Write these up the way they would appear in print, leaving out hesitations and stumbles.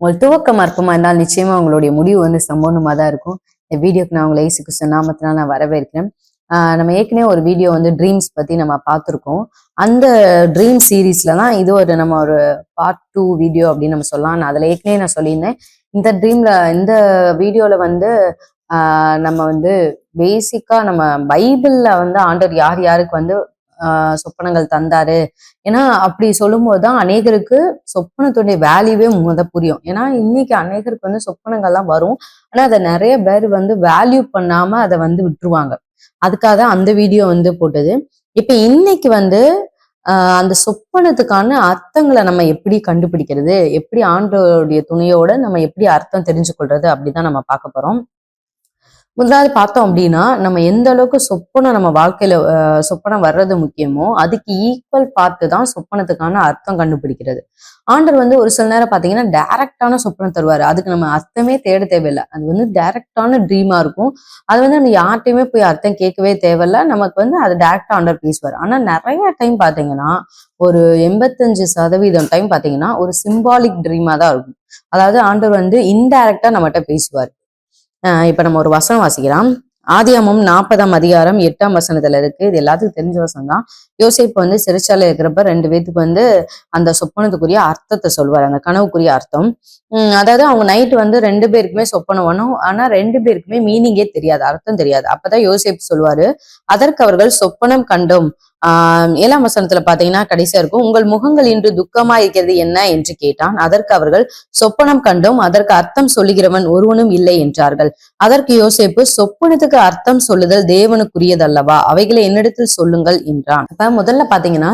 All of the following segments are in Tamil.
உங்கள் துவக்கம் அற்பமா இருந்தால் நிச்சயமா உங்களுடைய முடிவு வந்து சம்பூர்ணமா தான் இருக்கும். இந்த வீடியோக்கு நான் உங்களை இயேசு கிறிஸ்து நாமத்தினால நான் வரவேற்கிறேன். நம்ம ஏற்கனவே ஒரு வீடியோ வந்து ட்ரீம்ஸ் பத்தி நம்ம பார்த்துருக்கோம். அந்த ட்ரீம் சீரீஸ்ல தான் இது நம்ம ஒரு பார்ட் 2 வீடியோ அப்படின்னு நம்ம சொல்லலாம். நான் அதுல ஏற்கனவே நான் சொல்லியிருந்தேன். இந்த வீடியோல வந்து நம்ம வந்து பேசிக்கா நம்ம பைபிள்ல வந்து ஆண்டவர் யார் யாருக்கு வந்து சொப்பனங்கள் தந்தாரு. ஏன்னா அப்படி சொல்லும் போதுதான் அநேகருக்கு சொப்பனத்துடைய வேல்யூவே புரியும். ஏன்னா இன்னைக்கு அநேகருக்கு வந்து சொப்பனங்கள்லாம் வரும். ஆனா அதை நிறைய பேர் வந்து வேல்யூ பண்ணாம அதை வந்து விட்டுருவாங்க. அதுக்காக அந்த வீடியோ வந்து போட்டது. இப்ப இன்னைக்கு வந்து அந்த சொப்பனத்துக்கான அர்த்தங்களை நம்ம எப்படி கண்டுபிடிக்கிறது, எப்படி ஆண்டவருடைய துணையோட நம்ம எப்படி அர்த்தம் தெரிஞ்சு கொள்றது அப்படிதான் நம்ம பார்க்க போறோம். முதலாவது பார்த்தோம் அப்படின்னா, நம்ம எந்த அளவுக்கு சொப்பனம் நம்ம வாழ்க்கையில சொப்பனம் வர்றது முக்கியமோ, அதுக்கு ஈக்குவல் பார்த்து தான் சொப்பனத்துக்கான அர்த்தம் கண்டுபிடிக்கிறது. ஆண்டவர் வந்து ஒரு சில நேரம் பார்த்தீங்கன்னா, டைரக்டான சொப்பனம் தருவாரு. அதுக்கு நம்ம அர்த்தமே தேட தேவையில்லை. அது வந்து டைரக்டான ட்ரீமா இருக்கும். அது வந்து நம்ம யார்கிட்டயுமே போய் அர்த்தம் கேட்கவே தேவையில்ல. நமக்கு வந்து அது டைரக்டா ஆண்டவர் பேசுவார். ஆனா நிறைய டைம் பார்த்தீங்கன்னா, ஒரு 85% டைம் பார்த்தீங்கன்னா, ஒரு சிம்பாலிக் ட்ரீமா தான் இருக்கும். அதாவது ஆண்டவர் வந்து இன்டைரக்டா நம்மகிட்ட பேசுவார். இப்ப நம்ம ஒரு வசனம் வாசிக்கலாம். ஆதியாகமம் 40ஆம் அதிகாரம் 8ஆம் வசனத்துல இருக்கு. இது எல்லாத்துக்கும் தெரிஞ்ச வசனம் தான். யோசேப்பு வந்து சிறைச்சாலை இருக்கிறப்ப 2 பேத்துக்கு வந்து அந்த சொப்பனத்துக்குரிய அர்த்தத்தை சொல்வார், அந்த கனவுக்குரிய அர்த்தம். அதாவது அவங்க நைட்டு வந்து 2 பேருக்குமே சொப்பனம் வரும். ஆனா 2 பேருக்குமே மீனிங்கே தெரியாது, அர்த்தம் தெரியாது. அப்பதான் யோசேப்பு சொல்லுவாரு, அதற்கு அவர்கள் சொப்பனம் கண்டோம். 7ஆம் வசனத்துல பாத்தீங்கன்னா கடைசியா இருக்கும், உங்கள் முகங்கள் இன்று துக்கமா இருக்கிறது என்ன என்று கேட்டான். அதற்கு அவர்கள் சொப்பனம் கண்டோம், அதற்கு அர்த்தம் சொல்லுகிறவன் ஒருவனும் இல்லை என்றார்கள். அதற்கு யோசேப்பு, சொப்பனத்துக்கு அர்த்தம் சொல்லுதல் தேவனுக்குரியதல்லவா, அவைகளை என்னிடத்தில் சொல்லுங்கள் என்றான். அப்ப முதல்ல பாத்தீங்கன்னா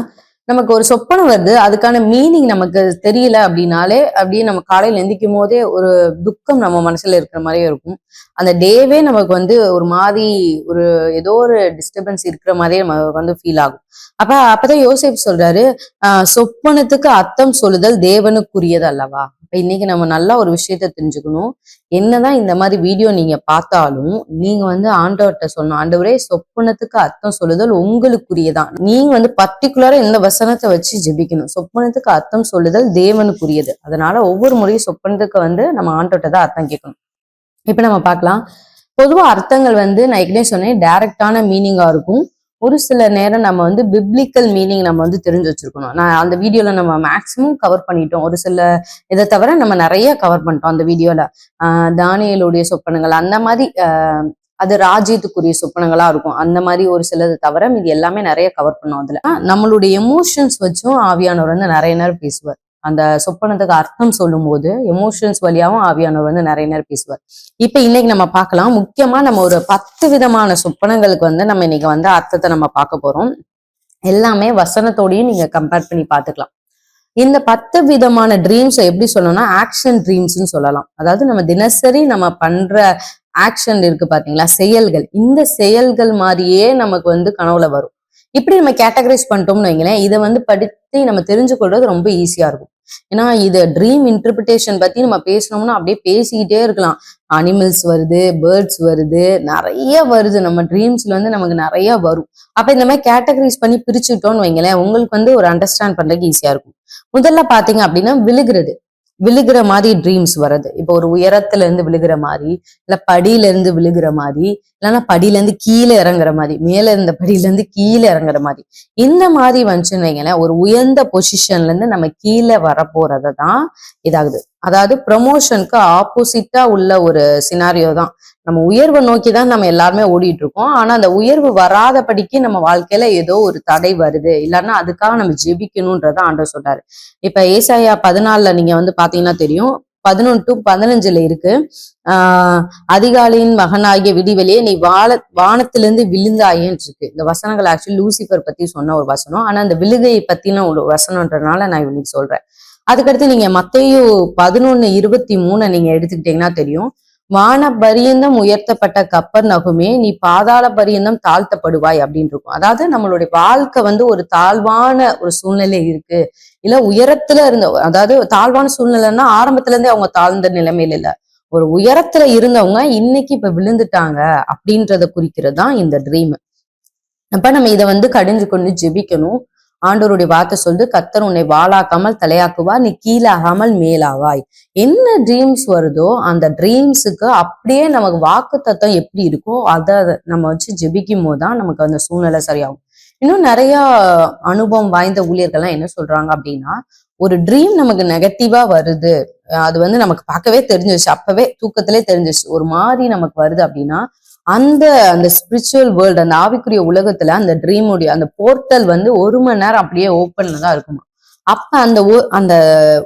நமக்கு ஒரு சொப்பனம் வருது, அதுக்கான மீனிங் நமக்கு தெரியல அப்படின்னாலே அப்படியே நம்ம காலையில எந்திக்கும் போதே ஒரு துக்கம் நம்ம மனசுல இருக்கிற மாதிரியே இருக்கும். அந்த டேவே நமக்கு வந்து ஒரு மாதிரி ஒரு ஏதோ ஒரு டிஸ்டர்பன்ஸ் இருக்கிற மாதிரியே நமக்கு வந்து ஃபீல் ஆகும். அப்பதான் யோசேப்பு சொல்றாரு, சொப்பனத்துக்கு அர்த்தம் சொல்லுதல் தேவனுக்குரியது அல்லவா. இப்ப இன்னைக்கு நம்ம நல்லா ஒரு விஷயத்த தெரிஞ்சுக்கணும். என்னதான் இந்த மாதிரி வீடியோ நீங்க பார்த்தாலும் நீங்க வந்து ஆண்டவர்கிட்ட சொல்லணும், ஆண்டவரே சொப்பனத்துக்கு அர்த்தம் சொல்லுதல் உங்களுக்குரியதான். நீங்க வந்து பர்டிகுலரா இந்த வசனத்தை வச்சு ஜெபிக்கணும். சொப்பனத்துக்கு அர்த்தம் சொல்லுதல் தேவனுக்குரியது. அதனால ஒவ்வொரு முறையும் சொப்பனத்துக்கு வந்து நம்ம ஆண்டவர்கிட்ட தான் அர்த்தம் கேட்கணும். இப்ப நம்ம பார்க்கலாம். பொதுவா அர்த்தங்கள் வந்து நான் ஏற்கனவே சொன்னேன், டைரக்டான மீனிங்கா இருக்கும். ஒரு சில நேரம் நம்ம வந்து பிப்ளிக்கல் மீனிங் நம்ம வந்து தெரிஞ்சு வச்சிருக்கணும். நான் அந்த வீடியோல நம்ம மேக்சிமம் கவர் பண்ணிட்டோம். ஒரு சில இதை தவிர நம்ம நிறைய கவர் பண்ணிட்டோம் அந்த வீடியோல. தானியேலுடைய சொப்பனங்கள் அந்த மாதிரி அது ராஜ்யத்துக்குரிய சொப்பனங்களா இருக்கும். அந்த மாதிரி ஒரு சிலது தவிர இது எல்லாமே நிறைய கவர் பண்ணோம். அதுல நம்மளுடைய எமோஷன்ஸ் வச்சும் ஆவியானவர் வந்து நிறைய நேரம் பேசுவார். அந்த சொப்பனத்துக்கு அர்த்தம் சொல்லும் போது எமோஷன்ஸ் வழியாவும் ஆவியானவர் வந்து நிறைய நேரம் பேசுவார். இப்ப இன்னைக்கு நம்ம பார்க்கலாம். முக்கியமா நம்ம ஒரு 10 விதமான சொப்பனங்களுக்கு வந்து நம்ம இன்னைக்கு வந்து அர்த்தத்தை நம்ம பார்க்க போறோம். எல்லாமே வசனத்தோடையும் நீங்க கம்பேர் பண்ணி பார்த்துக்கலாம். இந்த 10 விதமான ட்ரீம்ஸை எப்படி சொல்லணும்னா ஆக்ஷன் ட்ரீம்ஸ்ன்னு சொல்லலாம். அதாவது நம்ம தினசரி நம்ம பண்ற ஆக்ஷன் இருக்கு பாத்தீங்களா, செயல்கள். இந்த செயல்கள் மாதிரியே நமக்கு வந்து கனவுல வரும். இப்படி நம்ம கேட்டகரைஸ் பண்ணிட்டோம்னு வைங்களேன், இதை வந்து படித்து நம்ம தெரிஞ்சு கொள்றது ரொம்ப ஈஸியா இருக்கும். ஏன்னா இது ட்ரீம் இன்டர்பிரிட்டேஷன் பத்தி நம்ம பேசணும்னா அப்படியே பேசிக்கிட்டே இருக்கலாம். அனிமல்ஸ் வருது, பேர்ட்ஸ் வருது, நிறைய வருது. நம்ம ட்ரீம்ஸ்ல வந்து நமக்கு நிறைய வரும். அப்ப இந்த மாதிரி கேட்டகரைஸ் பண்ணி பிரிச்சுட்டோம்னு வைங்களேன், உங்களுக்கு வந்து ஒரு அண்டர்ஸ்டாண்ட் பண்றதுக்கு ஈஸியா இருக்கும். முதல்ல பாத்தீங்க அப்படின்னா விழுகிற மாதிரி ட்ரீம்ஸ் வர்றது. இப்போ ஒரு உயரத்துல இருந்து விழுகிற மாதிரி, இல்ல படியில இருந்து விழுகிற மாதிரி, இல்லைன்னா படியில இருந்து கீழே இறங்குற மாதிரி, மேல இருந்த படியில இருந்து கீழே இறங்குற மாதிரி. இந்த மாதிரி வந்துச்சுன்னு வைங்களேன், ஒரு உயர்ந்த பொசிஷன்ல இருந்து நம்ம கீழே வரப்போறதான் இதாகுது. அதாவது ப்ரமோஷனுக்கு ஆப்போசிட்டா உள்ள ஒரு சினாரியோ தான். நம்ம உயர்வை நோக்கி தான் நம்ம எல்லாருமே ஓடிட்டு இருக்கோம். ஆனா அந்த உயர்வு வராதபடிக்கு நம்ம வாழ்க்கையில ஏதோ ஒரு தடை வருது, இல்லைன்னா அதுக்காக நம்ம ஜெபிக்கணும்ன்றதான் ஆண்டவர் சொல்றாரு. இப்ப ஏசாயா 14 நீங்க வந்து பாத்தீங்கன்னா தெரியும், 11 to 15 இருக்கு. அதிகாலையின் மகனாகிய விடிவெளியே நீ வானத்திலிருந்து விழுந்தாயேன்னு இருக்கு. இந்த வசனங்கள் ஆக்சுவலி லூசிபர் பத்தி சொன்ன ஒரு வசனம். ஆனா அந்த விழுகையை பத்தின ஒரு வசனம்ன்றதுனால நான் இன்னைக்கு சொல்றேன். அதுக்கடுத்து நீங்க மத்தேயு 11:23 நீங்க எடுத்துக்கிட்டீங்கன்னா தெரியும், வான பரியந்தம் உயர்த்தப்பட்ட கப்பர்நகுமே நீ பாதாள பரியந்தம் தாழ்த்தப்படுவாய் அப்படின்னு இருக்கும். அதாவது நம்மளுடைய வாழ்க்கை வந்து ஒரு தாழ்வான ஒரு சூழ்நிலை இருக்கு, இல்ல உயரத்துல இருந்த, அதாவது தாழ்வான சூழ்நிலைன்னா ஆரம்பத்துல இருந்தே அவங்க தாழ்ந்த நிலைமையில இல்ல, ஒரு உயரத்துல இருந்தவங்க இன்னைக்கு இப்ப விழுந்துட்டாங்க அப்படின்றத குறிக்கிறது தான் இந்த ட்ரீம். அப்ப நம்ம இதை வந்து கடிஞ்சு கொண்டு ஜெபிக்கணும். ஆண்டவருடைய வார்த்தை சொல்லுது, கர்த்தர் உன்னை வாளாக்காமல் தலையாக்குவார், நீ கீழாகாமல் மேலாவாய். என்ன ட்ரீம்ஸ் வருதோ அந்த ட்ரீம்ஸுக்கு அப்படியே நமக்கு வாக்குத்தத்தம் எப்படி இருக்கோ அதை நம்ம வச்சு ஜெபிக்கும் போதுதான் நமக்கு அந்த சூழ்நிலை சரியாகும். இன்னும் நிறைய அனுபவம் வாய்ந்த ஊழியர்கள்லாம் என்ன சொல்றாங்க அப்படின்னா, ஒரு ட்ரீம் நமக்கு நெகட்டிவா வருது, அது நமக்கு பார்க்கவே தெரிஞ்சிருச்சு, அப்பவே தூக்கத்திலே தெரிஞ்சிருச்சு, ஒரு மாதிரி நமக்கு வருது அப்படின்னா, அந்த அந்த ஸ்பிரிச்சுவல் வேர்ல்டு, அந்த ஆவிக்குரிய உலகத்துல அந்த ட்ரீமுடைய அந்த போர்ட்டல் 1 மணி நேரம் அப்படியே ஓப்பன்ல தான் இருக்குமா. அப்ப அந்த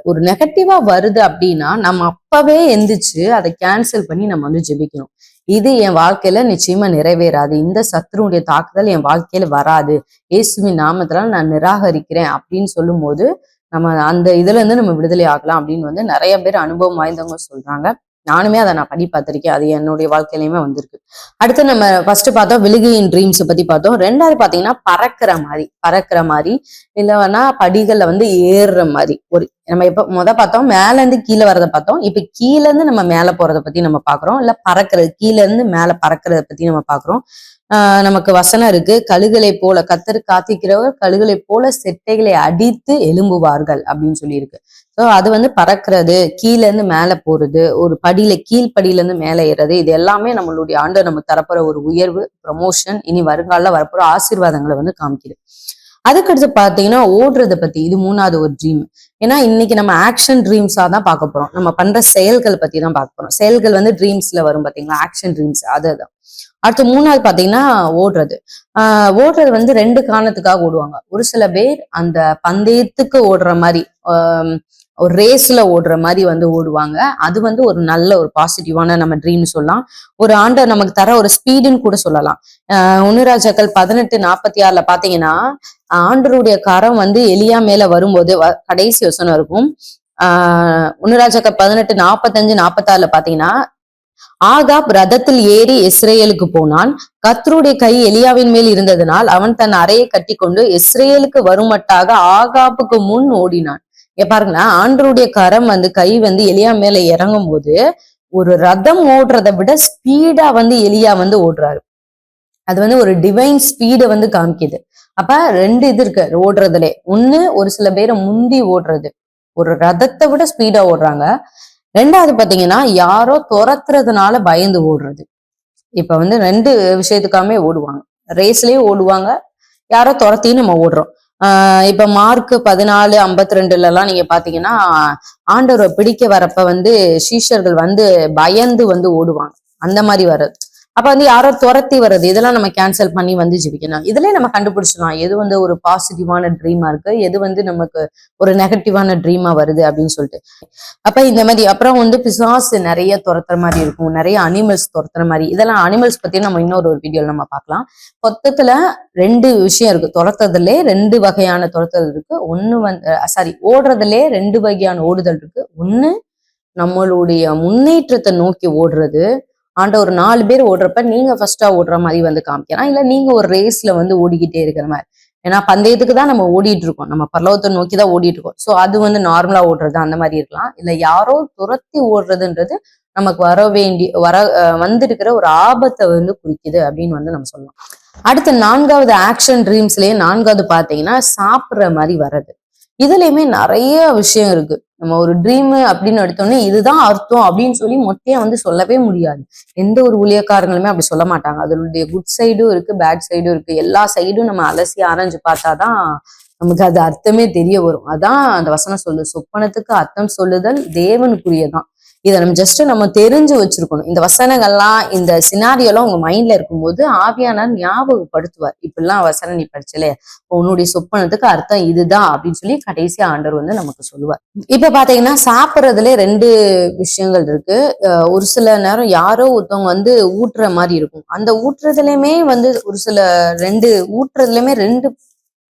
ஒரு நெகட்டிவா வருது அப்படின்னா நம்ம அப்பவே எந்திரிச்சு அதை கேன்சல் பண்ணி நம்ம ஜெபிக்கணும். இது என் வாழ்க்கையில நிச்சயமா நிறைவேறாது, இந்த சத்துருடைய தாக்குதல் என் வாழ்க்கையில வராது, இயேசுவின் நாமத்தினால நான் நிராகரிக்கிறேன் அப்படின்னு சொல்லும் போது நம்ம அந்த இதுல இருந்து நம்ம விடுதலை ஆகலாம் அப்படின்னு நிறைய பேர் அனுபவம் வாய்ந்தவங்க சொல்றாங்க. நானுமே அதை நான் பண்ணி பார்த்திருக்கேன், அது என்னுடைய வாழ்க்கையிலயுமே வந்திருக்கு. அடுத்து நம்ம ஃபர்ஸ்ட் பார்த்தோம் விழுகையின் ட்ரீம்ஸ் பத்தி பார்த்தோம். ரெண்டாவது பாத்தீங்கன்னா பறக்கிற மாதிரி இல்லைன்னா படிகள்ல ஏறுற மாதிரி. நம்ம எப்ப பார்த்தோம் மேல இருந்து கீழே வர்றதை பார்த்தோம், இப்ப கீழே இருந்து நம்ம மேல போறதை பத்தி நம்ம பாக்குறோம், இல்ல பறக்கிறது கீழே இருந்து மேல பறக்கிறத பத்தி நம்ம பாக்குறோம். நமக்கு வசனம் இருக்கு, கழுகளை போல கர்த்தர் காத்திக்கிறவர் கழுகளை போல செட்டைகளை அடித்து எழும்புவார்கள் அப்படின்னு சொல்லி இருக்கு. ஸோ அது பறக்கிறது, கீழே இருந்து மேல போறது, ஒரு கீழ்படியில இருந்து மேல ஏறது, இது எல்லாமே நம்மளுடைய ஆண்டு நமக்கு தரப்போற ஒரு உயர்வு, ப்ரமோஷன், இனி வருங்கால வரப்போற ஆசீர்வாதங்களை காமிக்குது. அதுக்கடுத்து பாத்தீங்கன்னா ஓடுறதை பத்தி, இது 3வது ஒரு ட்ரீம். ஏன்னா இன்னைக்கு நம்ம ஆக்ஷன் ட்ரீம்ஸா தான் பார்க்க போறோம், நம்ம பண்ற செயல்கள் பத்தி தான் பார்க்க போறோம். செயல்கள் ட்ரீம்ஸ்ல வரும் பாத்தீங்களா, ஆக்ஷன் ட்ரீம்ஸ். அதுதான் அடுத்து 3வது பாத்தீங்கன்னா ஓடுறது. ஓடுறது 2 காரணத்துக்காக ஓடுவாங்க. ஒரு சில பேர் அந்த பந்தயத்துக்கு ஓடுற மாதிரி, ஒரு ரேஸ்ல ஓடுற மாதிரி ஓடுவாங்க. அது ஒரு நல்ல ஒரு பாசிட்டிவான நம்ம ட்ரீம்னு சொல்லலாம். ஒரு ஆண்டை நமக்கு தர ஒரு ஸ்பீடுன்னு கூட சொல்லலாம். 1 ராஜாக்கள் 18:46 பாத்தீங்கன்னா ஆண்டருடைய கரம் எலியா மேல வரும்போது கடைசி வசனம் இருக்கும். 1 ராஜாக்கள் 18:45-46 பாத்தீங்கன்னா, ஆகாப் ரதத்தில் ஏறி இஸ்ரேலுக்கு போனான், கர்த்தருடைய கை எலியாவின் மேல் இருந்ததனால் அவன் தன் அறையை கட்டி கொண்டு இஸ்ரேலுக்கு வருமட்டாக ஆகாப்புக்கு முன் ஓடினான். பாருங்களேன், ஆண்டருடைய கரம் கை எலியா மேல இறங்கும் போது ஒரு ரதம் ஓடுறதை விட ஸ்பீடா எலியா ஓடுறாரு. அது ஒரு டிவைன் ஸ்பீடை காமிக்குது. அப்ப 2 இது இருக்கு ஓடுறதுல. ஒண்ணு, ஒரு சில பேரை முந்தி ஓடுறது, ஒரு ரதத்தை விட ஸ்பீடா ஓடுறாங்க. 2வது பாத்தீங்கன்னா யாரோ துரத்துறதுனால பயந்து ஓடுறது. இப்ப 2 விஷயத்துக்காமே ஓடுவாங்க, ரேஸ்லயும் ஓடுவாங்க, யாரோ துரத்தியும் நம்ம ஓடுறோம். இப்ப மார்க் 14:52 எல்லாம் நீங்க பாத்தீங்கன்னா ஆண்டவரை பிடிக்க வரப்ப சீஷர்கள் பயந்து ஓடுவாங்க, அந்த மாதிரி வர்றது. அப்ப யாரோ துரத்தி வர்றது, இதெல்லாம் நம்ம கேன்சல் பண்ணி ஜெபிக்கணும். இதுலயே நம்ம கண்டுபிடிச்சிடலாம் எது ஒரு பாசிட்டிவான ட்ரீமா இருக்கு, எது நமக்கு ஒரு நெகட்டிவான ட்ரீமா வருது அப்படின்னு சொல்லிட்டு. அப்ப இந்த மாதிரி அப்புறம் பிசாசு நிறைய துரத்துற மாதிரி இருக்கும், நிறைய அனிமல்ஸ் துரத்துற மாதிரி. இதெல்லாம் அனிமல்ஸ் பத்தி நம்ம இன்னொரு வீடியோல நம்ம பார்க்கலாம். மொத்தத்துல 2 விஷயம் இருக்கு, துரத்துறதுலே 2 வகையான துரத்துதல் இருக்கு. ஒண்ணு ஓடுறதுலே 2 வகையான ஓடுதல் இருக்கு. ஒண்ணு நம்மளுடைய முன்னேற்றத்தை நோக்கி ஓடுறது. ஒரு 4 பேர் ஓடுறப்ப நீங்க ஃபர்ஸ்டா ஓடுற மாதிரி காமிக்கலாம், இல்ல நீங்க ஒரு ரேஸ்ல ஓடிக்கிட்டே இருக்கிற மாதிரி. ஏன்னா பந்தயத்துக்கு தான் நம்ம ஓடிட்டு இருக்கோம், நம்ம பரலோகத்தை நோக்கி தான் ஓடிட்டு இருக்கோம். சோ அது நார்மலா ஓடுறது அந்த மாதிரி இருக்கலாம். இல்ல யாரோ துரத்தி ஓடுறதுன்றது நமக்கு வந்திருக்கிற ஒரு ஆபத்தை குறிக்குது அப்படின்னு நம்ம சொல்லலாம். அடுத்து 4வது ஆக்ஷன் ட்ரீம்ஸ்லயே 4வது பாத்தீங்கன்னா சாப்பிடுற மாதிரி வர்றது. இதுலயுமே நிறைய விஷயம் இருக்கு. நம்ம ஒரு ட்ரீம் அப்படின்னு எடுத்தோன்னே இதுதான் அர்த்தம் அப்படின்னு சொல்லி மொட்டையா சொல்லவே முடியாது. எந்த ஒரு ஊழியக்காரங்களுமே அப்படி சொல்ல மாட்டாங்க. அதனுடைய குட் சைடும் இருக்கு, பேட் சைடும் இருக்கு. எல்லா சைடும் நம்ம அலசி ஆராய்ஞ்சு பார்த்தாதான் நமக்கு அது அர்த்தமே தெரிய வரும். அதான் அந்த வசனம் சொல்லுது, சொப்பனத்துக்கு அர்த்தம் சொல்லுதல் தேவனுக்குரியதான். இதை நம்ம தெரிஞ்சு வச்சிருக்கணும். இந்த வசனங்கள்லாம், இந்த சினாரியெல்லாம் உங்க மைண்ட்ல இருக்கும்போது ஆவியானார் ஞாபகப்படுத்துவார், இப்படிலாம் வசனம் நீ படிச்சலே, உன்னுடைய சொப்பனத்துக்கு அர்த்தம் இதுதான் அப்படின்னு சொல்லி கடைசி ஆண்டவர் நமக்கு சொல்லுவார். இப்ப பாத்தீங்கன்னா சாப்பிட்றதுல 2 விஷயங்கள் இருக்கு. ஒரு சில நேரம் யாரோ ஒருத்தவங்க ஊட்டுற மாதிரி இருக்கும். அந்த ஊட்டுறதுலயுமே ஒரு சில 2 ஊட்டுறதுலயுமே 2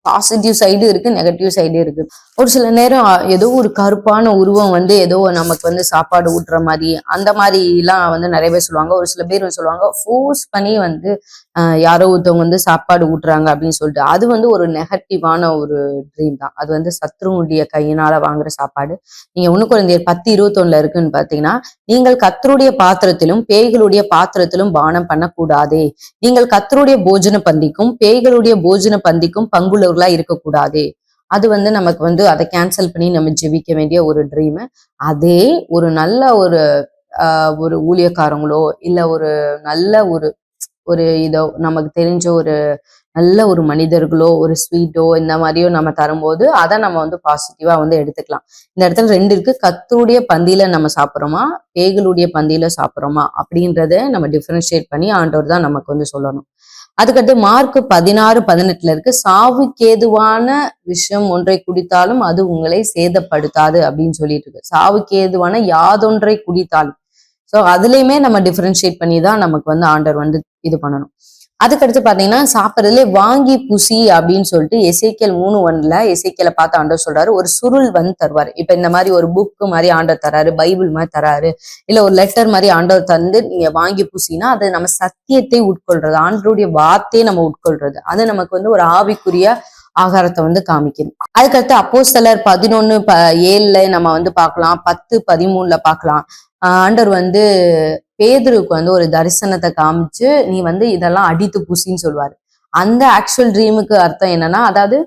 பாசிட்டிவ் சைடு இருக்கு, நெகட்டிவ் சைடு இருக்கு. ஒரு சில நேரம் ஏதோ ஒரு கருப்பான உருவம் ஏதோ நமக்கு சாப்பாடு ஊட்டுற மாதிரி, அந்த மாதிரி எல்லாம் நிறைய பேர் சொல்லுவாங்க. ஒரு சில பேர் சொல்லுவாங்க ஃபோர்ஸ் பண்ணி யாரோ ஒருத்தவங்க வந்து சாப்பாடு ஊட்டுறாங்க அப்படின்னு சொல்லிட்டு, அது வந்து ஒரு நெகட்டிவான ஒரு ட்ரீம் தான். அது வந்து சத்ருவுடைய கையினால வாங்குற சாப்பாடு. நீங்க 1 கொரிந்தியர் 10:21 இருக்குன்னு பாத்தீங்கன்னா, நீங்கள் கர்த்தருடைய பாத்திரத்திலும் பேய்களுடைய பாத்திரத்திலும் பானம் பண்ணக்கூடாதே. நீங்கள் கர்த்தருடைய போஜன பந்திக்கும் பேய்களுடைய போஜன பந்திக்கும் பங்குள்ளவர்களா இருக்கக்கூடாதே. அது வந்து நமக்கு வந்து அதை கேன்சல் பண்ணி நம்ம ஜெபிக்க வேண்டிய ஒரு ட்ரீம். அதே ஒரு நல்ல ஒரு ஊழியக்காரங்களோ இல்ல ஒரு நல்ல ஒரு ஒரு இதோ நமக்கு தெரிஞ்ச ஒரு நல்ல ஒரு மனிதர்களோ ஒரு ஸ்வீட்டோ இந்த மாதிரியோ நம்ம தரும்போது அதை நம்ம வந்து பாசிட்டிவா வந்து எடுத்துக்கலாம். இந்த இடத்துல 2 இருக்கு. கர்த்தருடைய பந்தியில நம்ம சாப்பிட்றோமா பேய்களுடைய பந்தியில சாப்பிட்றோமா அப்படின்றத நம்ம டிஃபரன்ஷியேட் பண்ணி ஆண்டவர் தான் நமக்கு வந்து சொல்லணும். அதுக்கடுத்து மார்க் 16:18 இருக்கு. சாவுக்கேதுவான விஷயம் ஒன்றை குடித்தாலும் அது உங்களை சேதப்படுத்தாது அப்படின்னு சொல்லிட்டு இருக்கு. சாவுக்கேதுவான யாதொன்றை குடித்தாலும். சோ அதுலயுமே நம்ம டிஃபரன்ஷியேட் பண்ணி தான் நமக்கு வந்து ஆண்டவர் வந்து இது பண்ணணும். அதுக்கடுத்து பாத்தீங்கன்னா சாப்பிட்றதுல வாங்கி புசி அப்படின்னு சொல்லிட்டு எசேக்கியேல் 3:1 எசேக்கியேலை பார்த்து ஆண்டவர் சொல்றாரு, ஒரு சுருள் வந்து தருவாரு. இப்ப இந்த மாதிரி ஒரு புக் மாதிரி ஆண்டவர் தராரு, பைபிள் மாதிரி தராரு, இல்ல ஒரு லெட்டர் மாதிரி ஆண்டவர் தந்து நீங்க வாங்கி புசினா அது நம்ம சத்தியத்தை உட்கொள்றது, ஆண்டவருடைய வார்த்தையை நம்ம உட்கொள்றது, அது நமக்கு வந்து ஒரு ஆவிக்குரிய ஆகாரத்தை வந்து காமிக்கணும். அதுக்கடுத்து அப்போஸ்தலர் 11:7 நம்ம வந்து பார்க்கலாம், 10:13 பார்க்கலாம். ஆண்டவர் வந்து பேதுருக்கு வந்து ஒரு தரிசனத்தை காமிச்சு நீ வந்து இதெல்லாம் அடித்து பூசின்னு சொல்லுவாரு. அந்த ஆக்சுவல் ட்ரீமுக்கு அர்த்தம் என்னன்னா, அதாவது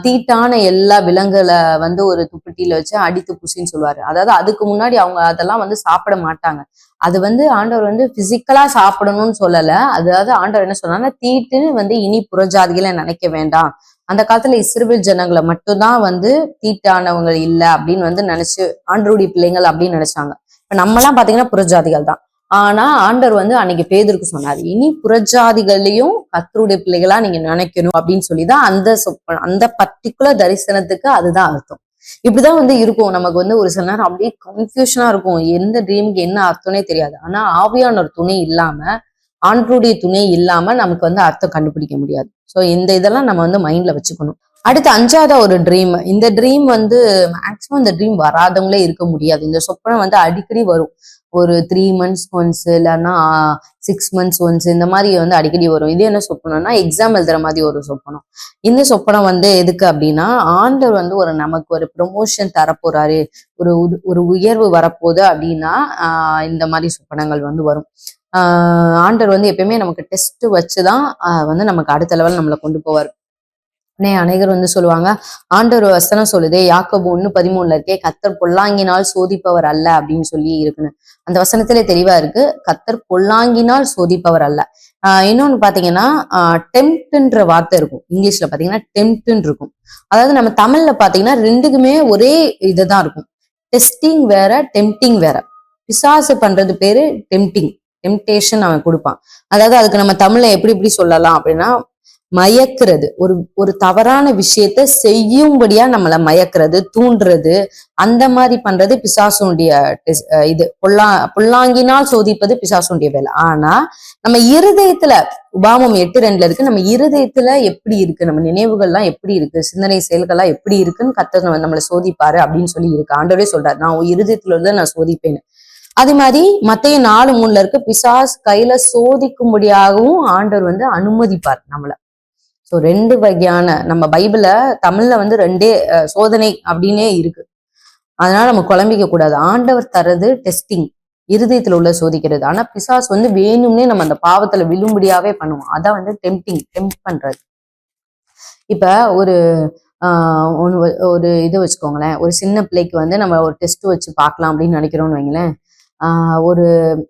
தீட்டான எல்லா விலங்குகளை வந்து ஒரு துப்பட்டியில வச்சு அடித்து பூசின்னு சொல்லுவாரு. அதாவது அதுக்கு முன்னாடி அவங்க அதெல்லாம் வந்து சாப்பிட மாட்டாங்க. அது வந்து ஆண்டவர் வந்து பிசிக்கலா சாப்பிடணும்னு சொல்லல. அதாவது ஆண்டவர் என்ன சொன்னாங்கன்னா, தீட்டுன்னு வந்து இனி புறஜாதிகளை நினைக்க வேண்டாம். அந்த காலத்துல இஸ்ரவேல் ஜனங்களை மட்டும்தான் வந்து தீட்டானவங்க இல்லை அப்படின்னு வந்து நினைச்சு ஆண்டவருடைய பிள்ளைங்கள் அப்படின்னு நினைச்சாங்க. இப்ப நம்மலாம் பாத்தீங்கன்னா புறஜாதிகள் தான். ஆனா ஆண்டவர் வந்து அன்னைக்கு பேதுருக்கு சொன்னாரு, இனி புறஜாதிகளையும் கர்த்தருடைய பிள்ளைகளா நீங்க நினைக்கணும் அப்படின்னு சொல்லிதான் அந்த பர்டிகுலர் தரிசனத்துக்கு அதுதான் அர்த்தம். இப்படிதான் வந்து இருக்கும். நமக்கு வந்து ஒரு சில நேரம் அப்படியே கன்ஃபியூஷனா இருக்கும், எந்த ட்ரீமுக்கு என்ன அர்த்தம்னே தெரியாது. ஆனா ஆவியானோர் துணை இல்லாம ஆண்டவருடைய துணை இல்லாம நமக்கு வந்து அர்த்தம் கண்டுபிடிக்க முடியாது. சோ இந்த இதெல்லாம் நம்ம வந்து மைண்ட்ல வச்சுக்கணும். அடுத்து 5ஆவதா ஒரு ட்ரீம். இந்த ட்ரீம் வந்து மேக்சிமம் இந்த ட்ரீம் வராதவங்களே இருக்க முடியாது. இந்த சொப்பனம் வந்து அடிக்கடி வரும். ஒரு 3 months ஒன்ஸ் இல்லைன்னா 6 months ஒன்ஸ் இந்த மாதிரி வந்து அடிக்கடி வரும். இது என்ன சொப்பனம்னா எக்ஸாம் எழுதுற மாதிரி ஒரு சொப்பனம். இந்த சொப்பனம் வந்து எதுக்கு அப்படின்னா, ஆண்டவர் வந்து நமக்கு ஒரு ப்ரொமோஷன் தரப்போறாரு, ஒரு உயர்வு வரப்போகுது அப்படின்னா இந்த மாதிரி சொப்பனங்கள் வந்து வரும். ஆண்டவர் வந்து எப்பயுமே நமக்கு டெஸ்ட் வச்சுதான் வந்து நமக்கு அடுத்த லெவல் நம்மளை கொண்டு போவார். அநேகர் வந்து சொல்லுவாங்க, ஆண்டவர் வசனம் சொல்லுதே யாக்கோபு 1:13 இருக்கே, கர்த்தர் பொல்லாங்கினால் சோதிப்பவர் அல்ல அப்படின்னு சொல்லி இருக்குன்னு. அந்த வசனத்திலே தெளிவா இருக்கு, கர்த்தர் பொல்லாங்கினால் சோதிப்பவர் அல்ல. இன்னொன்னு பாத்தீங்கன்னா டெம்ப்ட்ன்ற வார்த்தை இருக்கும். இங்கிலீஷ்ல பாத்தீங்கன்னா டெம்ப்ட்ன்னு இருக்கும். அதாவது நம்ம தமிழ்ல பாத்தீங்கன்னா 2க்குமே ஒரே இதுதான் இருக்கும். டெஸ்டிங் வேற, டெம்ப்டிங் வேற. பிசாசு பண்றது பேரு டெம்ப்டிங், டெம்ப்டேஷன் அவன் கொடுப்பான். அதாவது அதுக்கு நம்ம தமிழ்ல எப்படி சொல்லலாம் அப்படின்னா, மயக்கிறது, ஒரு தவறான விஷயத்த செய்யும்படியா நம்மளை மயக்கிறது, தூண்டுறது, அந்த மாதிரி பண்றது பிசாசுடைய இது. பொல்லாங்கினால் சோதிப்பது பிசாசுடைய வேலை. ஆனா நம்ம இருதயத்துல உபாமம் 8:2 இருக்கு, நம்ம இருதயத்துல எப்படி இருக்கு, நம்ம நினைவுகள்லாம் எப்படி இருக்கு, சிந்தனை செயல்கள்லாம் எப்படி இருக்குன்னு கர்த்தர் நம்மளை சோதிப்பாரு அப்படின்னு சொல்லி இருக்கு. ஆண்டவரே சொல்றாரு, நான் இருதயத்துல இருந்து நான் சோதிப்பேன்னு. அதே மாதிரி மத்தேயு 4:3 இருக்கு, பிசாஸ் கையில சோதிக்கும்படியாகவும் ஆண்டவர் வந்து அனுமதிப்பார் நம்மள. சோ 2 வகையான நம்ம பைபிள தமிழ்ல வந்து 2 சோதனை அப்படின்னே இருக்கு. அதனால நம்ம குழம்பிக்க கூடாது. ஆண்டவர் தரது டெஸ்டிங், இருதயத்துல உள்ள சோதிக்கிறது. ஆனா பிசாஸ் வந்து வேணும்னே நம்ம அந்த பாவத்துல விழும்படியாவே பண்ணுவோம். அதான் வந்து டெம்ப்ட் பண்றது. இப்ப ஒரு ஒரு இது வச்சுக்கோங்களேன், ஒரு சின்ன பிள்ளைக்கு வந்து நம்ம ஒரு டெஸ்ட் வச்சு பார்க்கலாம் அப்படின்னு நினைக்கிறோம்னு வைங்களேன். ஒரு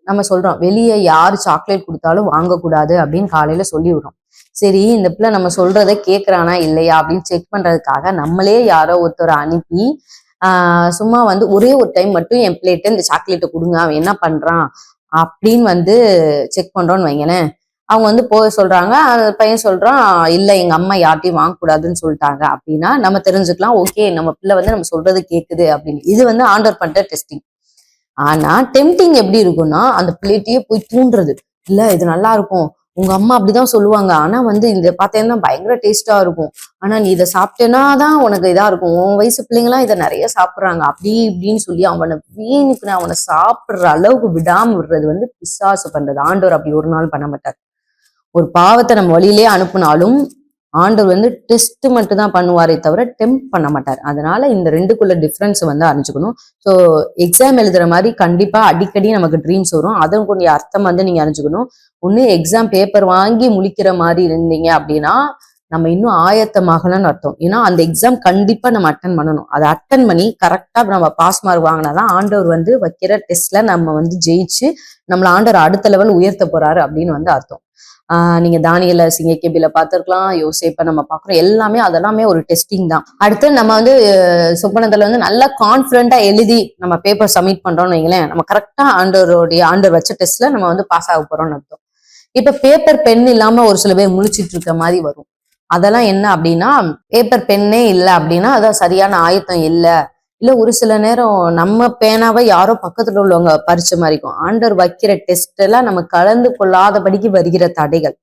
நம்ம சொல்றோம், வெளியே யாரு சாக்லேட் கொடுத்தாலும் வாங்கக்கூடாது அப்படின்னு காலையில சொல்லி விடுறோம். சரி, இந்த பிள்ளை நம்ம சொல்றதை கேட்கறானா இல்லையா அப்படின்னு செக் பண்றதுக்காக நம்மளே யாரோ ஒருத்தரை அனுப்பி சும்மா வந்து ஒரே ஒரு டைம் மட்டும் என் பிள்ளைகிட்ட இந்த சாக்லேட்டை கொடுங்க, அவன் என்ன பண்றான் அப்படின்னு வந்து செக் பண்றோம்னு வைங்களேன். அவங்க வந்து போக சொல்றாங்க, அந்த பையன் சொல்றான், இல்ல எங்க அம்மா யார்ட்டையும் வாங்கக்கூடாதுன்னு சொல்லிட்டாங்க அப்படின்னா நம்ம தெரிஞ்சுக்கலாம், ஓகே நம்ம பிள்ளை வந்து நம்ம சொல்றது கேக்குது அப்படின்னு. இது வந்து ஆண்டர் பண்ற டெஸ்டிங். ஆனா டெம்ப்டிங் எப்படி இருக்கும்னா, அந்த பிளேட்டையே போய் தூண்டுறது, இல்ல இது நல்லா இருக்கும், உங்க அம்மா அப்படிதான் சொல்லுவாங்க, ஆனா வந்து இந்த பார்த்தேன்னா பயங்கர டேஸ்டா இருக்கும், ஆனா நீ இதை சாப்பிட்டேனாதான் உனக்கு இதா இருக்கும், உன் வயசு பிள்ளைங்களாம் இதை நிறைய சாப்பிடுறாங்க அப்படி இப்படின்னு சொல்லி அவனை சாப்பிடுற அளவுக்கு விடாம விடுறது வந்து பிசாசு பண்றது. ஆண்டவர் அப்படி ஒரு நாள் பண்ண மாட்டார். ஒரு பாவத்தை நம்ம வழியிலே அனுப்புனாலும் ஆண்டவர் வந்து டெஸ்ட் மட்டும் தான் பண்ணுவாரே தவிர டெம்ப் பண்ண மாட்டார். அதனால இந்த ரெண்டுக்குள்ள டிஃபரன்ஸ் வந்து அறிஞ்சுக்கணும். ஸோ எக்ஸாம் எழுதுற மாதிரி கண்டிப்பா அடிக்கடி நமக்கு ட்ரீம்ஸ் வரும். அதனுடைய அர்த்தம் வந்து நீங்க அறிஞ்சுக்கணும். ஒண்ணு எக்ஸாம் பேப்பர் வாங்கி முழிக்கிற மாதிரி இருந்தீங்க அப்படின்னா நம்ம இன்னும் ஆயத்தமாகலன்னு அர்த்தம். ஏன்னா அந்த எக்ஸாம் கண்டிப்பா நம்ம அட்டன் பண்ணணும். அதை அட்டன் பண்ணி கரெக்டா நம்ம பாஸ் மார்க் வாங்கினாதான் ஆண்டவர் வந்து வைக்கிற டெஸ்ட்ல நம்ம வந்து ஜெயிச்சு நம்மள ஆண்டவர் அடுத்த லெவல் உயர்த்த போறாரு அப்படின்னு வந்து அர்த்தம். நீங்க தானியல சிங்கக்கேபில பார்த்திருக்கலாம், யோசேப்பை நம்ம பார்க்கிறோம். எல்லாமே அதெல்லாமே ஒரு டெஸ்டிங் தான். அடுத்து நம்ம வந்து சொப்பனத்துல வந்து நல்லா கான்பிடண்டா எழுதி நம்ம பேப்பர் சப்மிட் பண்றோம்னு வைங்களேன், நம்ம கரெக்டா ஆண்டவர் வச்ச டெஸ்ட்ல நம்ம வந்து பாஸ் ஆக போறோம்னு அர்த்தம். இப்ப பேப்பர் பென் இல்லாம ஒரு சில பேர் முழிச்சிட்டு இருக்க மாதிரி வரும். அதெல்லாம் என்ன அப்படின்னா, பேப்பர் பென்னே இல்லை அப்படின்னா அதான் சரியான ஆயத்தம் இல்லை. இல்ல ஒரு சில நேரம் நம்ம பேனாவை யாரோ பக்கத்துல உள்ளவங்க பறிச்ச மாதிரி இருக்கும். ஆண்டவர் வைக்கிற டெஸ்ட் எல்லாம் நம்ம கலந்து கொள்ளாதபடிக்கு வருகிற தடைகள்.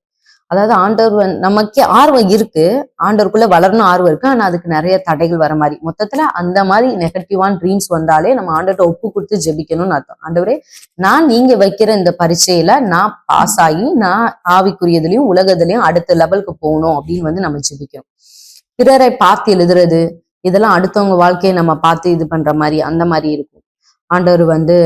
அதாவது ஆண்டவர் நமக்கே ஆர்வம் இருக்கு, ஆண்டவருக்குள்ள வளரணும் ஆர்வம் இருக்கு, ஆனா அதுக்கு நிறைய தடைகள் வர மாதிரி. மொத்தத்துல அந்த மாதிரி நெகட்டிவான ட்ரீம்ஸ் வந்தாலே நம்ம ஆண்டவர்கிட்ட ஒப்பு கொடுத்து ஜெபிக்கணும்னு அர்த்தம். ஆண்டவரே, நான் நீங்க வைக்கிற இந்த பரீட்சையில நான் பாஸ் ஆகி நான் ஆவிக்குரியதுலயும் உலகத்துலயும் அடுத்த லெவலுக்கு போகணும் அப்படின்னு வந்து நம்ம ஜெபிக்கணும். பிறரை பார்த்து எழுதுறது இதெல்லாம் அடுத்தவங்க வாழ்க்கையை நம்ம பார்த்து இது பண்ற மாதிரி அந்த மாதிரி இருக்கும். ஆண்டவர் வந்து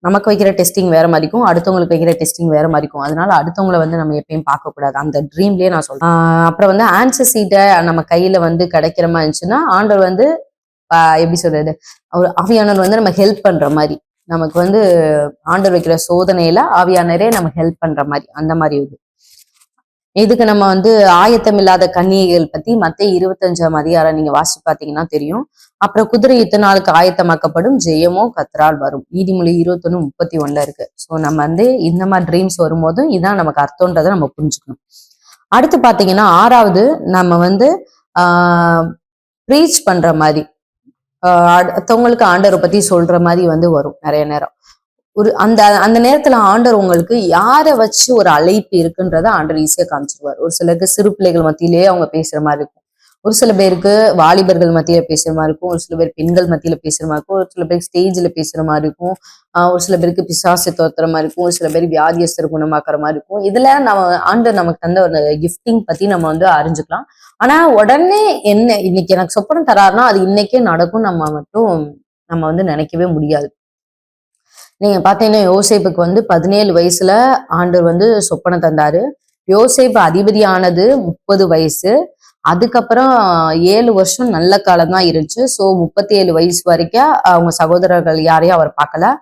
நமக்கு வைக்கிற டெஸ்டிங் வேற மாதிரி இருக்கும், அடுத்தவங்களுக்கு வைக்கிற டெஸ்டிங் வேற மாதிரி இருக்கும். அதனால அடுத்தவங்களை வந்து நம்ம எப்பயும் பார்க்க கூடாது. அந்த ட்ரீம்லயே நான் சொல்றேன். அப்புறம் வந்து ஆன்சர் சீட்டை நம்ம கையில வந்து கிடைக்கிற மாதிரி இருந்துச்சுன்னா ஆண்டவர் வந்து எப்படி சொல்றது, ஒரு ஆவியானவர் வந்து நம்ம ஹெல்ப் பண்ற மாதிரி, நமக்கு வந்து ஆண்டவர் வைக்கிற சோதனையில ஆவியானரே நமக்கு ஹெல்ப் பண்ற மாதிரி அந்த மாதிரி இது. இதுக்கு நம்ம வந்து ஆயத்தம் இல்லாத கன்னிகைகள் பத்தி மத்தேயு 25 நீங்க வாசி பாத்தீங்கன்னா தெரியும். அப்புறம் குதிரை இத்தனை நாளுக்கு ஆயத்தமாக்கப்படும், ஜெயமோ கர்த்தரால் வரும். நீதிமொழி 21:31 இருக்கு. ஸோ நம்ம வந்து இந்த மாதிரி ட்ரீம்ஸ் வரும்போதும் இதான் நமக்கு அர்த்தம்ன்றதை நம்ம புரிஞ்சுக்கணும். அடுத்து பாத்தீங்கன்னா 6வது நம்ம வந்து ப்ரீச் பண்ற மாதிரி, அடுத்தவங்களுக்கு ஆண்டவரை பத்தி சொல்ற மாதிரி வந்து வரும் நிறைய நேரம். அந்த நேரத்துல ஆண்டவர் உங்களுக்கு யாரை வச்சு ஒரு அழைப்பு இருக்குன்றத ஆண்டவர் ஈஸியா காமிச்சிருவார். ஒரு சிலருக்கு சிறு பிள்ளைகள் மத்தியிலேயே அவங்க பேசுற மாதிரி இருக்கும், ஒரு சில பேருக்கு வாலிபர்கள் மத்தியில பேசுற மாதிரி இருக்கும், ஒரு சில பேர் பெண்கள் மத்தியில பேசுற மாதிரி இருக்கும், ஒரு சில பேருக்கு ஸ்டேஜ்ல பேசுற மாதிரி இருக்கும், ஒரு சில பேருக்கு பிசாசை தோத்துற மாதிரி இருக்கும், ஒரு சில பேர் வியாதியஸ்தர் குணமாக்குற மாதிரி இருக்கும். இதுல நம்ம ஆண்டவர் நமக்கு தந்த ஒரு கிஃப்டிங் பத்தி நம்ம வந்து அறிஞ்சுக்கலாம். ஆனா உடனே என்ன இன்னைக்கு எனக்கு சொப்பனம் தராருன்னா அது இன்னைக்கே நடக்கும் நம்ம வந்து நினைக்கவே முடியாது. நீங்க பாத்தீங்கன்னா யோசேப்புக்கு வந்து 17 வயசுல ஆண்டவர் வந்து சொப்பனம் தந்தாரு. யோசேப்பு அதிபதி ஆனது 30 வயசு. அதுக்கப்புறம் 7 வருஷம் நல்ல காலம் தான் இருந்துச்சு. ஸோ 37 வயசு வரைக்கும் அவங்க சகோதரர்கள் யாரையும் அவர் பார்க்கல.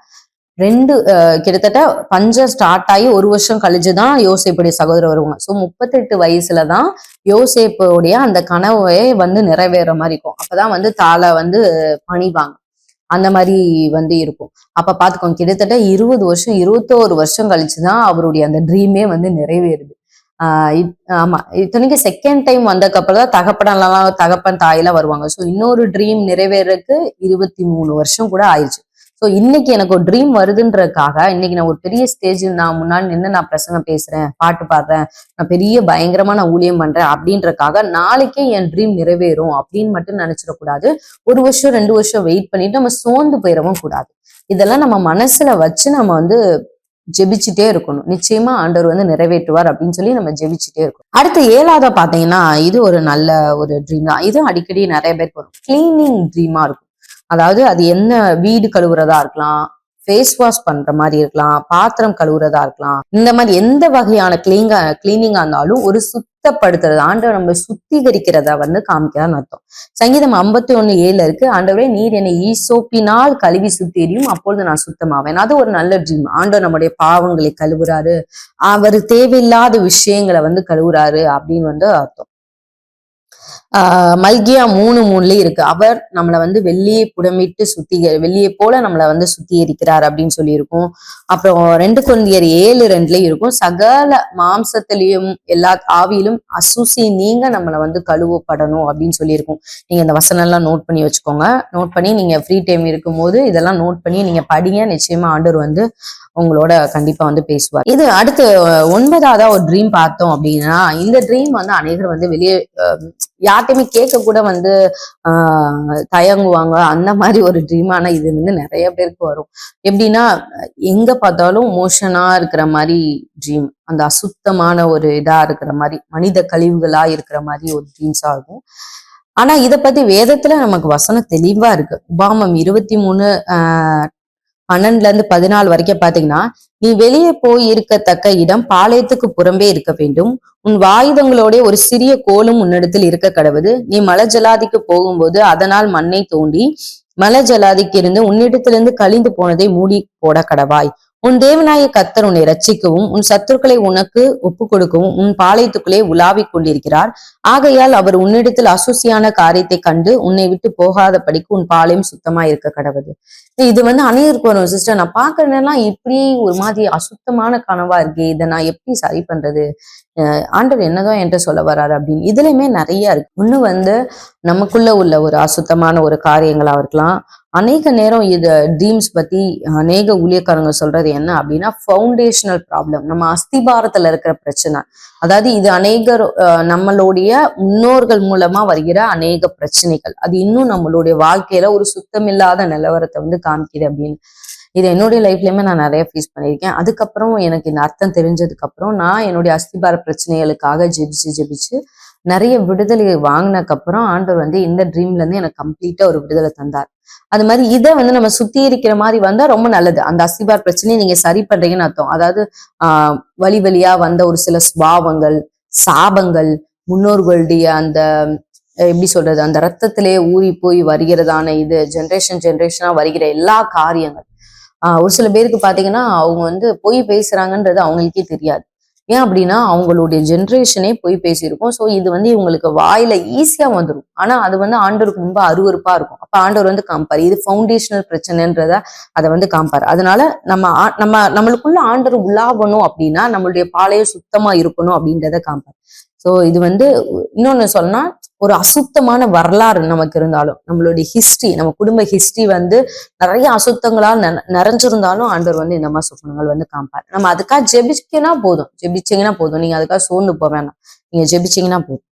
கிட்டத்தட்ட பஞ்சம் ஸ்டார்ட் ஆகி 1 வருஷம் கழிச்சுதான் யோசேப்புடைய சகோதரர் வருவாங்க. ஸோ 38 வயசுலதான் யோசேப்புடைய அந்த கனவை வந்து நிறைவேற மாதிரி இருக்கும். அப்பதான் வந்து தாளை வந்து பணிவாங்க, அந்த மாதிரி வந்து இருக்கும். அப்ப பாத்துக்கோங்க, கிட்டத்தட்ட 20 வருஷம் 21 வருஷம் கழிச்சுதான் அவருடைய அந்த ட்ரீமே வந்து நிறைவேறுது. ஆமா, இத்தனைக்கு செகண்ட் டைம் வந்ததுக்கு அப்புறம் தான் தகப்பன் தாயெல்லாம் வருவாங்க. ஸோ இன்னொரு ட்ரீம் நிறைவேறதுக்கு 23 வருஷம் கூட ஆயிடுச்சு. ஸோ இன்னைக்கு எனக்கு ஒரு ட்ரீம் வருதுன்றதுக்காக இன்னைக்கு நான் ஒரு பெரிய ஸ்டேஜ் நான் முன்னாடி நின்று நான் பிரசங்கம் பேசுறேன், பாட்டு பாடுறேன், நான் பெரிய பயங்கரமா நான் ஊழியம் பண்றேன் அப்படின்றக்காக நாளைக்கே என் ட்ரீம் நிறைவேறும் அப்படின்னு மட்டும் நினைச்சிடக்கூடாது. 1 வருஷம் 2 வருஷம் வெயிட் பண்ணிட்டு நம்ம சோர்ந்து போயிடவும் கூடாது. இதெல்லாம் நம்ம மனசுல வச்சு நம்ம வந்து ஜெபிச்சுட்டே இருக்கணும். நிச்சயமா ஆண்டவர் வந்து நிறைவேற்றுவார் அப்படின்னு சொல்லி நம்ம ஜெபிச்சுட்டே இருக்கணும். அடுத்து 7வது பாத்தீங்கன்னா இது ஒரு நல்ல ஒரு ட்ரீம் தான். இது அடிக்கடி நிறைய பேருக்கு வரும். கிளீனிங் ட்ரீமா இருக்கும். அதாவது அது என்ன, வீடு கழுவுறதா இருக்கலாம், ஃபேஸ் வாஷ் பண்ற மாதிரி இருக்கலாம், பாத்திரம் கழுவுறதா இருக்கலாம், இந்த மாதிரி எந்த வகையான கிளீனிங்கா இருந்தாலும் ஒரு சுத்தப்படுத்துறது, ஆண்டவர் நம்ம சுத்திகரிக்கிறத வந்து காமிக்கிறான்னு அர்த்தம். சங்கீதம் 51:7 இருக்கு. ஆண்டவரே, நீர் என்னை ஈசோப்பினால் கழுவி சுத்திரியும், அப்பொழுது நான் சுத்தமாவேன். அது ஒரு நல்ல ட்ரீம். ஆண்டவர் நம்முடைய பாவங்களை கழுவுறாரு, அவர் தேவையில்லாத விஷயங்களை வந்து கழுவுறாரு அப்படின்னு வந்து அர்த்தம். மல்கியா 3:3 இருக்கு. அவர் நம்மளை வந்து வெள்ளியை புடமிட்டு வெள்ளியை போல நம்மளை வந்து சுத்திகரிக்கிறார் அப்படின்னு சொல்லி இருக்கும். அப்புறம் 2 கொரிந்தியர் 7:2 இருக்கும். சகல மாம்சத்திலையும் எல்லா ஆவியிலும் அசுசி நீங்க நம்மளை வந்து கழுவப்படணும் அப்படின்னு சொல்லியிருக்கும். நீங்க இந்த வசனம் எல்லாம் நோட் பண்ணி வச்சுக்கோங்க. நோட் பண்ணி நீங்க ஃப்ரீ டைம் இருக்கும் போது இதெல்லாம் நோட் பண்ணி நீங்க படிங்க. நிச்சயமா ஆண்டவர் வந்து உங்களோட கண்டிப்பா வந்து பேசுவார். இது அடுத்து 9வதா ஒரு ட்ரீம் பார்த்தோம் அப்படின்னா, இந்த ட்ரீம் வந்து அநேகர் வந்து வெளியே யார்ட்டையுமே கேட்க கூட வந்து தயங்குவாங்க. அந்த மாதிரி ஒரு ட்ரீம். ஆனா இது வந்து நிறைய பேருக்கு வரும். எப்படின்னா எங்க பார்த்தாலும் மோஷனா இருக்கிற மாதிரி ட்ரீம், அந்த அசுத்தமான ஒரு இதா இருக்கிற மாதிரி, மனித கழிவுகளா இருக்கிற மாதிரி ஒரு ட்ரீம்ஸா இருக்கும். ஆனா இத பத்தி வேதத்துல நமக்கு வசனம் தெளிவா இருக்கு. உபாமம் 23:12-14 வரைக்கும் பாத்தீங்கன்னா, நீ வெளியே போய் இருக்கத்தக்க இடம் பாளையத்துக்கு புறம்பே இருக்க வேண்டும். உன் ஆயுதங்களோட ஒரு சிறிய கோலும் உன்னிடத்தில் இருக்க கடவுது. நீ மலஜலாதிக்கு போகும்போது அதனால் மண்ணை தோண்டி மலஜலாதிக்கு இருந்து உன்னிடத்திலிருந்து கழிந்து போனதை மூடி போட கடவாய். உன் தேவனாய கர்த்தர் உன்னை ரட்சிக்கவும் உன் சத்துருக்களை உனக்கு ஒப்பு கொடுக்கவும் உன் பாளையத்துக்குள்ளே உலாவிக் கொண்டிருக்கிறார். ஆகையால் அவர் உன்னிடத்தில் அசுசியான காரியத்தை கண்டு உன்னை விட்டு போகாதபடிக்கு உன் பாளையம் சுத்தமா இருக்க கடவுது. இது வந்து அநேகருக்கு வரும். சிஸ்டர், நான் பாக்குறேன்னெல்லாம் இப்படி ஒரு மாதிரி அசுத்தமான கனவா இருக்கே, இதை நான் எப்படி சரி பண்றது, ஆண்டவர் என்னதான் என்கிட்ட சொல்ல வர்றாரு அப்படின்னு. இதுலயுமே நிறைய இருக்கு. ஒண்ணு வந்து நமக்குள்ள உள்ள ஒரு அசுத்தமான ஒரு காரியங்களா இருக்கலாம். அநேக நேரம் இது ட்ரீம்ஸ் பத்தி அநேக ஊழியக்காரங்க சொல்றது என்ன அப்படின்னா, ஃபவுண்டேஷனல் ப்ராப்ளம், நம்ம அஸ்திபாரத்துல இருக்கிற பிரச்சனை. அதாவது இது அநேகர் நம்மளுடைய முன்னோர்கள் மூலமா வருகிற அநேக பிரச்சனைகள், அது இன்னும் நம்மளுடைய வாழ்க்கையில ஒரு சுத்தமில்லாத நிலவரத்தை வந்து காமிக்குது அப்படின்னு. இது என்னுடைய லைஃப்லயுமே நான் நிறைய ஃபேஸ் பண்ணியிருக்கேன். அதுக்கப்புறம் எனக்கு இந்த அர்த்தம் தெரிஞ்சதுக்கு அப்புறம் நான் என்னுடைய அஸ்திபார பிரச்சனைகளுக்காக ஜெபிச்சு நிறைய விடுதலை வாங்கினதுக்கப்புறம் ஆண்டவர் வந்து இந்த ட்ரீம்ல இருந்து எனக்கு கம்ப்ளீட்டா ஒரு விடுதலை தந்தார். அது மாதிரி இதை வந்து நம்ம சுத்திகரிக்கிற மாதிரி வந்தா ரொம்ப நல்லது. அந்த அஸ்திபார் பிரச்சனையை நீங்க சரி பண்றீங்கன்னு அர்த்தம். அதாவது வழியா வந்த ஒரு சில ஸ்வாவங்கள், சாபங்கள், முன்னோர்களுடைய அந்த எப்படி சொல்றது, அந்த ரத்தத்திலே ஊறி போய் வருகிறதான இது ஜென்ரேஷனா வருகிற எல்லா காரியங்கள். ஒரு சில பேருக்கு பாத்தீங்கன்னா அவங்க வந்து பொய் பேசுறாங்கன்றது அவங்களுக்கே தெரியாது. ஏன் அப்படின்னா அவங்களுடைய ஜென்ரேஷனே பொய் பேசியிருக்கும். ஸோ இது வந்து இவங்களுக்கு வாயில ஈஸியா வந்துடும். ஆனா அது வந்து ஆண்டவருக்கு ரொம்ப அருவருப்பா இருக்கும். அப்ப ஆண்டவர் வந்து காமிப்பார், இது ஃபவுண்டேஷனல் பிரச்சனைன்றத அதை வந்து காமிப்பார். அதனால நம்மளுக்குள்ள ஆண்டவர் உலாவணும் அப்படின்னா நம்மளுடைய பாளையம் சுத்தமா இருக்கணும் அப்படின்றத காமிப்பார். ஸோ இது வந்து இன்னொன்னு சொன்னா, ஒரு அசுத்தமான வரலாறு நமக்கு இருந்தாலும், நம்மளுடைய ஹிஸ்டரி, நம்ம குடும்ப ஹிஸ்டரி வந்து நிறைய அசுத்தங்களால் நிறைஞ்சிருந்தாலும் ஆண்டவர் வந்து இந்த மாதிரி சொப்பனங்கள் வந்து காமிப்பார். நம்ம அதுக்காக ஜெபிச்சீங்கன்னா போதும். நீங்க அதுக்காக சோர்ந்து போக வேணாம், நீங்க ஜெபிச்சீங்கன்னா போதும்.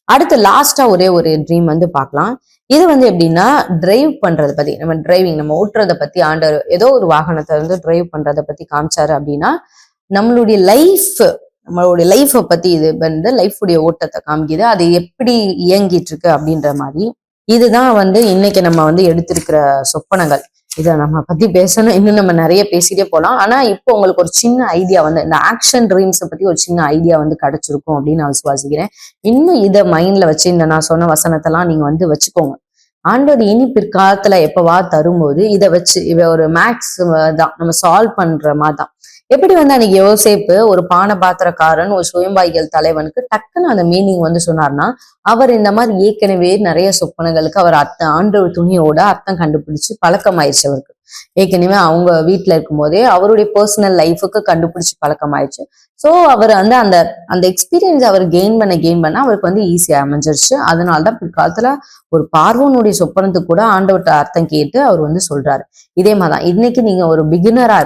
அடுத்து லாஸ்டா ஒரே ஒரு ட்ரீம் வந்து பார்க்கலாம். இது வந்து எப்படின்னா, டிரைவ் பண்றதை பத்தி, நம்ம ஓட்டுறதை பத்தி, ஆண்டவர் ஏதோ ஒரு வாகனத்தை வந்து டிரைவ் பண்றதை பத்தி காமிச்சாரு அப்படின்னா, நம்மளுடைய லைஃப்பை பத்தி இது வந்து லைஃபுடைய ஓட்டத்தை காமிக்குது, அது எப்படி இயங்கிட்டு இருக்கு அப்படின்ற மாதிரி. இதுதான் வந்து இன்னைக்கு நம்ம வந்து எடுத்திருக்கிற சொப்பனங்கள். இதை நம்ம பத்தி பேசணும், இன்னும் நம்ம நிறைய பேசிட்டே போலாம். ஆனா இப்போ உங்களுக்கு ஒரு சின்ன ஐடியா வந்து, இந்த ஆக்ஷன் ட்ரீம்ஸை பத்தி ஒரு சின்ன ஐடியா வந்து கிடைச்சிருக்கும் அப்படின்னு நான் விசுவாசிக்கிறேன். இன்னும் இதை மைண்ட்ல வச்சு இந்த நான் சொன்ன வசனத்தெல்லாம் நீங்க வந்து வச்சுக்கோங்க. ஆண்டவர் இனி பிற்காலத்துல எப்பவா தரும்போது இதை வச்சு ஒரு மேக்ஸ் தான் நம்ம சால்வ் பண்ற மாதிரி தான். எப்படி வந்து அன்னைக்கு யோசேப்பு ஒரு பான பாத்திரக்காரன், ஒரு சுயம்பாய்கள் தலைவனுக்கு டக்குன்னு அந்த மீனிங் வந்து சொன்னார்னா, அவர் இந்த மாதிரி ஏற்கனவே நிறைய சொப்பனங்களுக்கு அவர் ஆண்டவர் துணியோட அர்த்தம் கண்டுபிடிச்சு பழக்கமாயிடுச்சு அவருக்கு. ஏற்கனவே அவங்க வீட்டுல இருக்கும் போதே அவருடைய பர்சனல் லைஃபுக்கு கண்டுபிடிச்சு பழக்கமாயிடுச்சு. ஸோ அவர் வந்து அந்த எக்ஸ்பீரியன்ஸ் அவர் கெயின் பண்ண அவருக்கு வந்து ஈஸியா அமைஞ்சிருச்சு. அதனாலதான் பிற்காலத்துல ஒரு பார்வோனுடைய சொப்பனத்துக்கு கூட ஆண்டவர்கிட்ட அர்த்தம் கேட்டு அவர் வந்து சொல்றாரு. இதே மாதிரிதான் இன்னைக்கு நீங்க ஒரு பிகினரா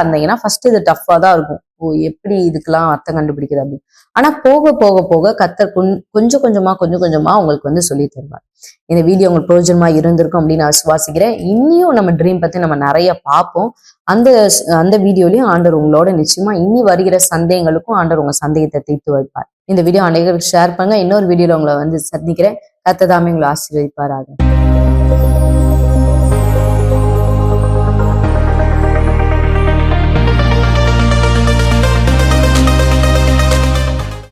இருந்தீங்கன்னா ஃபர்ஸ்ட் இது டஃப்பா தான் இருக்கும். ஓ, எப்படி இதுக்கெல்லாம் அர்த்தம் கண்டுபிடிக்கிறது அப்படின்னு. ஆனா போக போக போக கர்த்தர் கொஞ்சம் கொஞ்சமா உங்களுக்கு வந்து சொல்லி தருவார். இந்த வீடியோ உங்களுக்கு பிரயோஜனமா இருந்திருக்கும் அப்படின்னு நான் விசுவாசிக்கிறேன். இன்னியும் நம்ம ட்ரீம் பத்தி நம்ம நிறைய பார்ப்போம். அந்த வீடியோலயும் ஆண்டவர் உங்களோட நிச்சயமா இனி வருகிற சந்தேகங்களுக்கும் ஆண்டவர் உங்க சந்தேகத்தை தீர்த்து வைப்பார். இந்த வீடியோ அனைவருக்கு ஷேர் பண்ணுங்க. இன்னொரு வீடியோல உங்களை வந்து சந்திக்கிறேன். கர்த்தர் தாமே உங்களை ஆசீர்வதிப்பாராக.